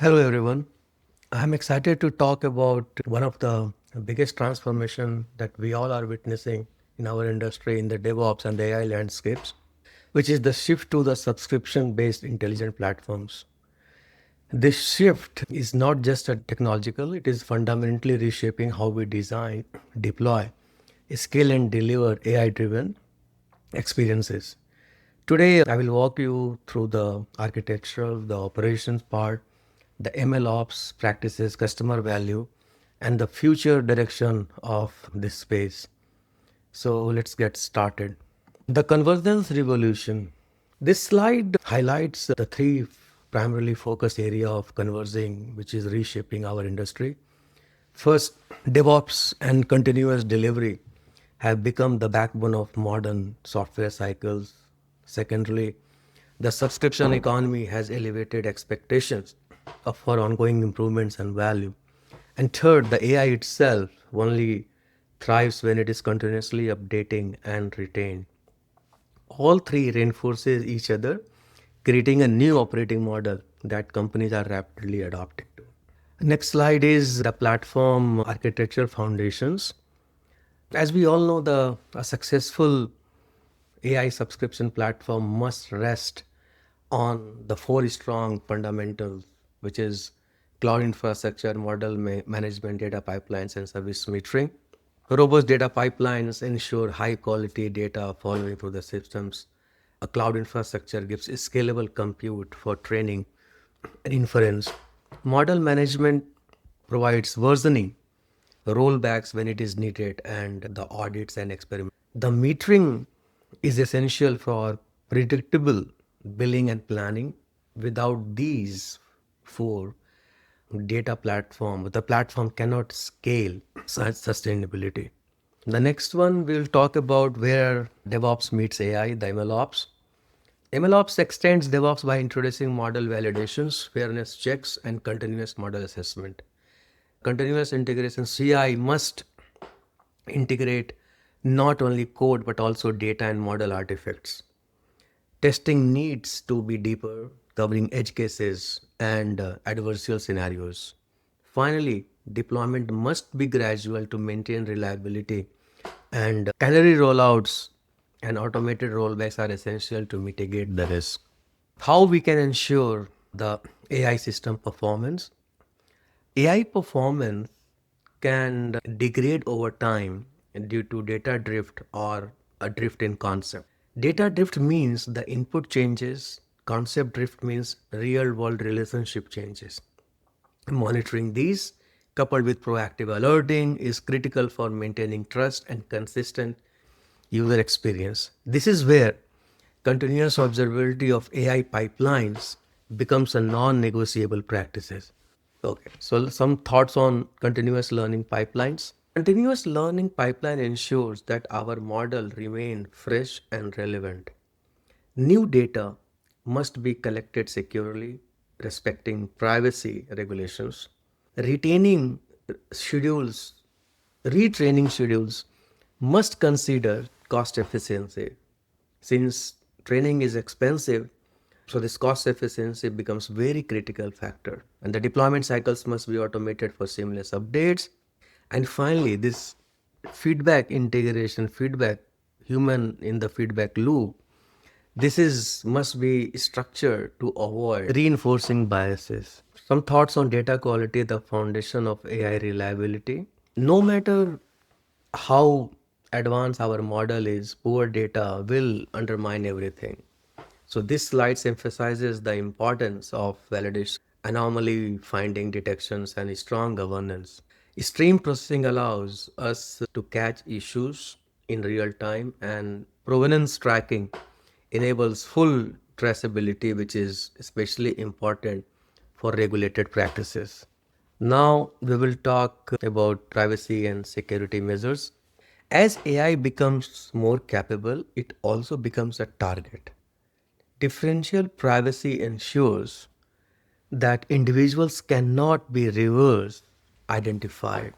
Hello, everyone. I'm excited to talk about one of the biggest transformation that we all are witnessing in our industry in the DevOps and AI landscapes, which is the shift to the subscription-based intelligent platforms. This shift is not just a technological, it is fundamentally reshaping how we design, deploy, scale, and deliver AI-driven experiences. Today, I will walk you through the architectural, the operations part, the ML ops practices, customer value, and the future direction of this space. So let's get started. The Convergence Revolution. This slide highlights the three primarily focus area of converging, which is reshaping our industry. First, DevOps and continuous delivery have become the backbone of modern software cycles. Secondly, the subscription economy has elevated expectations for ongoing improvements and value. And third, the AI itself only thrives when it is continuously updating and retained. All three reinforces each other, creating a new operating model that companies are rapidly adopting to. Next slide is the platform architecture foundations. As we all know, a successful AI subscription platform must rest on the four strong fundamentals, which is cloud infrastructure, model management, data pipelines, and service metering. Robust data pipelines ensure high quality data following through the systems. A cloud infrastructure gives scalable compute for training and inference. Model management provides versioning, rollbacks when it is needed, and the audits and experiments. The metering is essential for predictable billing and planning. Without these four the platform cannot scale such sustainability. The next one we'll talk about where DevOps meets AI, the MLOps. MLOps extends DevOps by introducing model validations, fairness checks, and continuous model assessment. Continuous integration CI must integrate not only code but also data and model artifacts. Testing needs to be deeper, covering edge cases and adversarial scenarios. Finally, deployment must be gradual to maintain reliability, and canary rollouts and automated rollbacks are essential to mitigate the risk. How we can ensure the AI system performance? AI performance can degrade over time due to data drift or a drift in concept. Data drift means the input changes, concept drift means real world relationship changes. Monitoring these, coupled with proactive alerting, is critical for maintaining trust and consistent user experience. This is where continuous observability of AI pipelines becomes a non-negotiable practice. Okay, so some thoughts on continuous learning pipelines. Continuous learning pipeline ensures that our model remain fresh and relevant. New data must be collected securely, respecting privacy regulations. Retaining schedules, retraining schedules must consider cost efficiency. Since training is expensive, so this cost efficiency becomes very critical factor. And the deployment cycles must be automated for seamless updates. And finally, this feedback integration, feedback, human in the feedback loop, this is must be structured to avoid reinforcing biases. Some thoughts on data quality, the foundation of AI reliability. No matter how advanced our model is, poor data will undermine everything. So this slide emphasizes the importance of validation, anomaly finding detections, and strong governance. Stream processing allows us to catch issues in real time, and provenance tracking enables full traceability, which is especially important for regulated practices. Now we will talk about privacy and security measures. As AI becomes more capable, it also becomes a target. Differential privacy ensures that individuals cannot be reverse identified.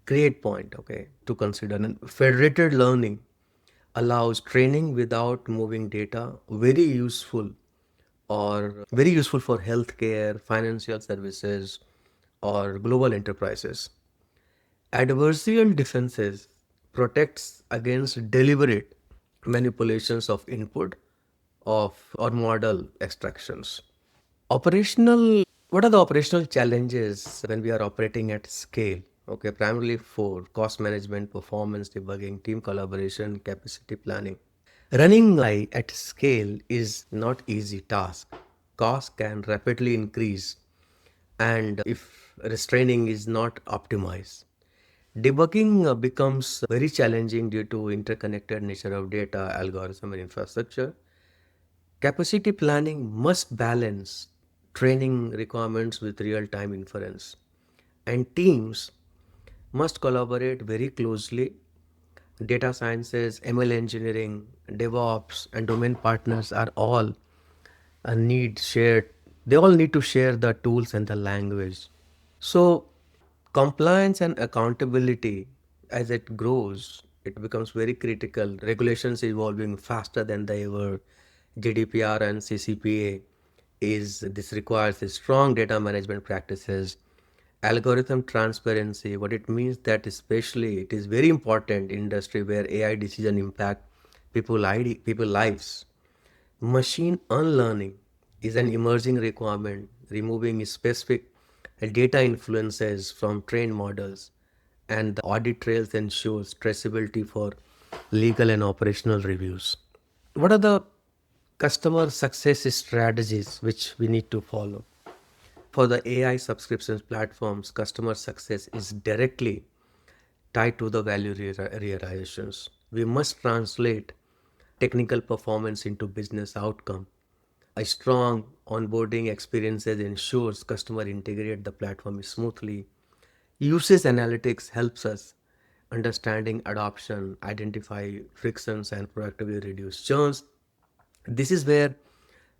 Great point, okay, to consider. And federated learning allows training without moving data, very useful or very useful for healthcare, financial services, or global enterprises. Adversarial defenses protects against deliberate manipulations of input of or model extractions. What are the operational challenges when we are operating at scale? Okay, primarily four: cost management, performance debugging, team collaboration, capacity planning. Running AI at scale is not easy task. Cost can rapidly increase and if restraining is not optimized. Debugging becomes very challenging due to interconnected nature of data, algorithm, and infrastructure. Capacity planning must balance training requirements with real-time inference, and teams must collaborate very closely. Data sciences, ML engineering, DevOps, and domain partners are all a need shared. They all need to share the tools and the language. So, compliance and accountability, as it grows, it becomes very critical. Regulations evolving faster than they ever. GDPR and CCPA is this requires a strong data management practices, algorithm transparency. What it means that especially it is very important in industry where AI decision impact people lives. Machine unlearning is an emerging requirement, removing specific data influences from trained models, and the audit trails ensures traceability for legal and operational reviews. What are the customer success strategies which we need to follow? For the AI subscriptions platforms, customer success is directly tied to the value realizations. We must translate technical performance into business outcome. A strong onboarding experiences ensures customer integrate the platform smoothly. Usage analytics helps us understanding adoption, identify frictions, and proactively reduce churns. This is where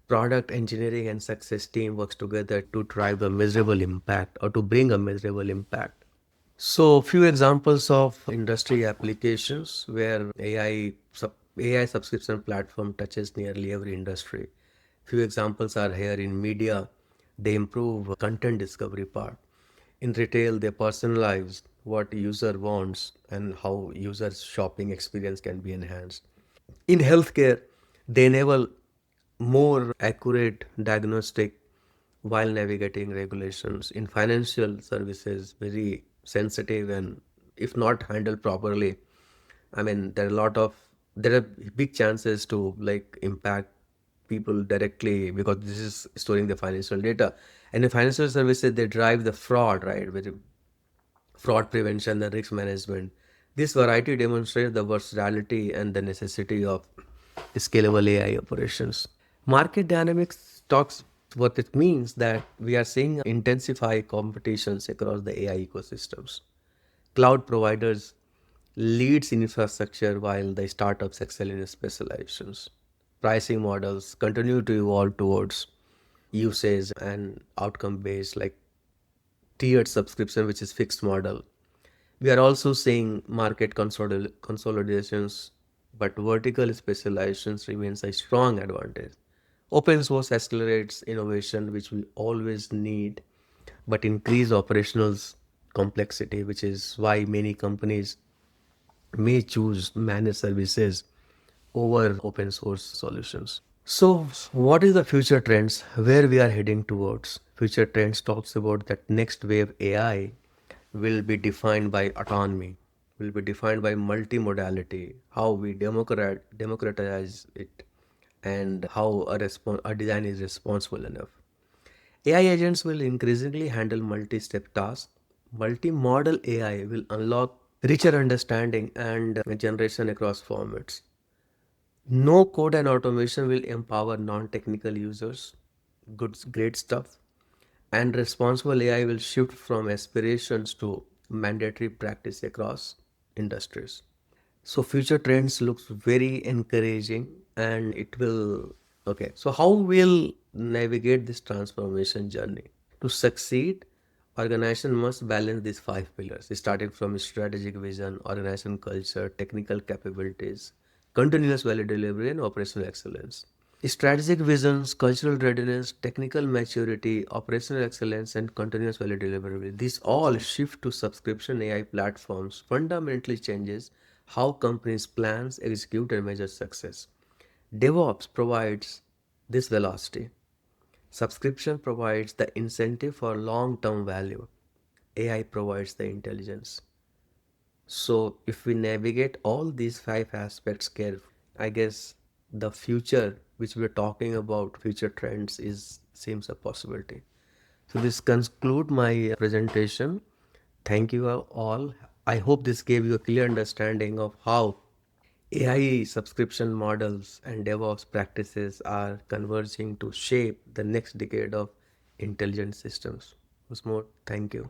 product engineering and success team works together to drive a measurable impact or to bring a measurable impact. So, few examples of industry applications where AI subscription platform touches nearly every industry. Few examples are here in media. They improve content discovery part. In retail, they personalize what user wants and how user's shopping experience can be enhanced. In healthcare, they enable more accurate diagnostic while navigating regulations. In financial services, very sensitive and if not handled properly, I mean there are big chances to like impact people directly because this is storing the financial data. And in financial services, they drive the fraud, right? With fraud prevention and risk management. This variety demonstrates the versatility and the necessity of scalable AI operations. Market dynamics talks what it means that we are seeing intensify competitions across the AI ecosystems. Cloud providers leads in infrastructure while the startups excel in specializations. Pricing models continue to evolve towards usage and outcome based like tiered subscription which is fixed model. We are also seeing market consolidations, but vertical specializations remains a strong advantage. Open source accelerates innovation, which we always need, but increase operational complexity, which is why many companies may choose managed services over open source solutions. So, what is the future trends? Where we are heading towards? Future trends talks about that next wave AI will be defined by autonomy, will be defined by multimodality, how we democratize it, and how a design is responsible enough. AI agents will increasingly handle multi-step tasks. Multi-modal AI will unlock richer understanding and generation across formats. No code and automation will empower non-technical users. Great stuff. And responsible AI will shift from aspirations to mandatory practice across industries. So future trends looks very encouraging and it will okay. So how will navigate this transformation journey? To succeed, organization must balance these five pillars, starting from strategic vision, organization culture, technical capabilities, continuous value delivery, and operational excellence. Strategic visions, cultural readiness, technical maturity, operational excellence, and continuous value deliverability. These all shift to subscription AI platforms fundamentally changes how companies plans, execute, and measure success. DevOps provides this velocity. Subscription provides the incentive for long-term value. AI provides the intelligence. So if we navigate all these five aspects carefully, I guess the future which we're talking about, future trends, is seems a possibility. So this conclude my presentation. Thank you all. I hope this gave you a clear understanding of how AI subscription models and DevOps practices are converging to shape the next decade of intelligent systems. Once more, thank you.